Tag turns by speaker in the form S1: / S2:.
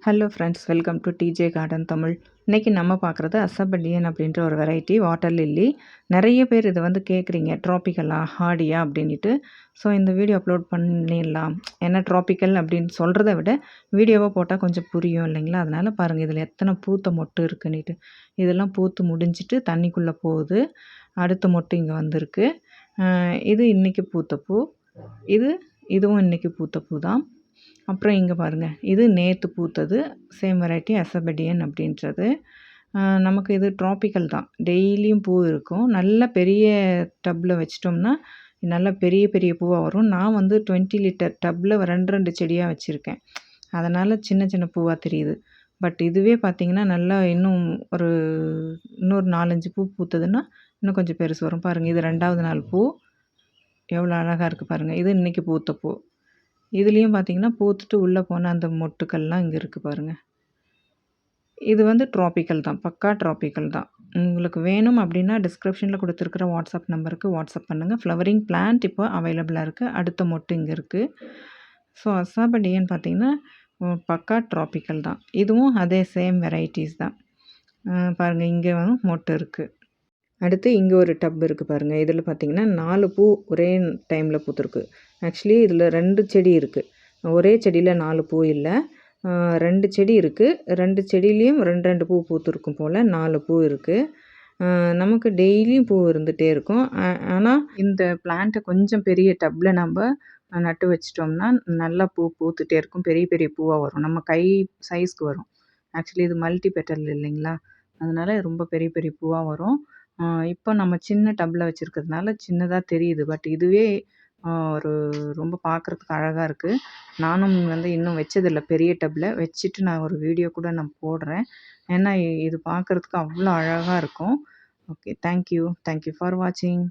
S1: Hello friends, welcome to DJ garden Tamil. இன்றைக்கி நம்ம பார்க்குறது அசபடியன் அப்படின்ற ஒரு வெரைட்டி வாட்டர் லில்லி. நிறைய பேர் இதை கேட்குறீங்க, ட்ராபிக்கலா ஹார்டியா அப்படின்ட்டு. ஸோ இந்த வீடியோ அப்லோட் பண்ணிடலாம். ஏன்னா ட்ராபிக்கல் அப்படின்னு சொல்கிறத விட வீடியோவாக போட்டால் கொஞ்சம் புரியும் இல்லைங்களா? அதனால் பாருங்கள் இதில் எத்தனை பூத்த மொட்டு இருக்குன்னுட்டு. இதெல்லாம் பூத்து முடிஞ்சிட்டு தண்ணிக்குள்ளே போகுது. அடுத்த மொட்டு இங்கே வந்திருக்கு. இது இன்றைக்கி பூத்த பூ. இதுவும் இன்றைக்கி பூத்த பூ தான். அப்புறம் இங்கே பாருங்கள், இது நேற்று பூத்தது. சேம் வெரைட்டி அசபடியன் அப்படின்றது. நமக்கு இது ட்ராபிக்கல் தான். டெய்லியும் பூ இருக்கும். நல்ல பெரிய டப்பில் வச்சிட்டோம்னா நல்லா பெரிய பெரிய பூவாக வரும். நான் 20 லிட்டர் டப்பில் 2 செடியாக வச்சுருக்கேன். அதனால் சின்ன சின்ன பூவாக தெரியுது. பட் இதுவே பார்த்திங்கன்னா நல்லா இன்னொரு 4-5 பூ பூத்ததுன்னா இன்னும் கொஞ்சம் பெருசு வரும். பாருங்கள், இது 2வது நாள் பூ. எவ்வளோ அழகாக இருக்குது பாருங்கள். இது இன்றைக்கி பூத்த பூ. இதுலேயும் பார்த்திங்கன்னா பூத்துட்டு உள்ளே போன அந்த மொட்டுக்கள்லாம் இங்கே இருக்குது பாருங்கள். இது ட்ராபிக்கல் தான், பக்கா ட்ராபிக்கல் தான். உங்களுக்கு வேணும் அப்படின்னா டிஸ்கிரிப்ஷனில் கொடுத்துருக்குற வாட்ஸ்அப் நம்பருக்கு வாட்ஸ்அப் பண்ணுங்கள். ஃப்ளவரிங் பிளான்ட் இப்போ அவைலபிளாக இருக்குது. அடுத்த மொட்டு இங்கே இருக்குது. ஸோ அசாபடியன் பார்த்திங்கன்னா பக்கா ட்ராபிக்கல் தான். இதுவும் அதே சேம் வெரைட்டிஸ் தான். பாருங்கள், இங்கே மொட்டு இருக்குது. அடுத்து இங்கே ஒரு டப் இருக்குது பாருங்கள். இதில் பார்த்திங்கன்னா 4 பூ ஒரே டைமில் பூத்துருக்கு. ஆக்சுவலி இதில் 2 செடி இருக்குது. ஒரே செடியில் 4 பூ இல்லை, 2 செடி இருக்குது. 2 செடியிலையும் 2 பூ பூத்துருக்கும் போல் 4 பூ இருக்குது. நமக்கு டெய்லியும் பூ இருந்துகிட்டே இருக்கும். ஆனால் இந்த பிளான்ட்டை கொஞ்சம் பெரிய டப்பில் நம்ம நட்டு வச்சிட்டோம்னா நல்லா பூ பூத்துகிட்டே இருக்கும். பெரிய பெரிய பூவாக வரும். நம்ம கை சைஸ்க்கு வரும். ஆக்சுவலி இது மல்டி பெட்டல் இல்லைங்களா? அதனால் ரொம்ப பெரிய பெரிய பூவாக வரும். இப்போ நம்ம சின்ன டப்பில் வச்சுருக்கிறதுனால சின்னதாக தெரியுது. பட் இதுவே ரொம்ப பார்க்குறதுக்கு அழகாக இருக்குது. நானும் இன்னும் வச்சதில்லை பெரிய டப்பில். வச்சுட்டு நான் ஒரு வீடியோ கூட நான் போடுறேன். ஏன்னா இது பார்க்குறதுக்கு அவ்வளோ அழகாக இருக்கும். ஓகே, தேங்க்யூ ஃபார் வாட்சிங்.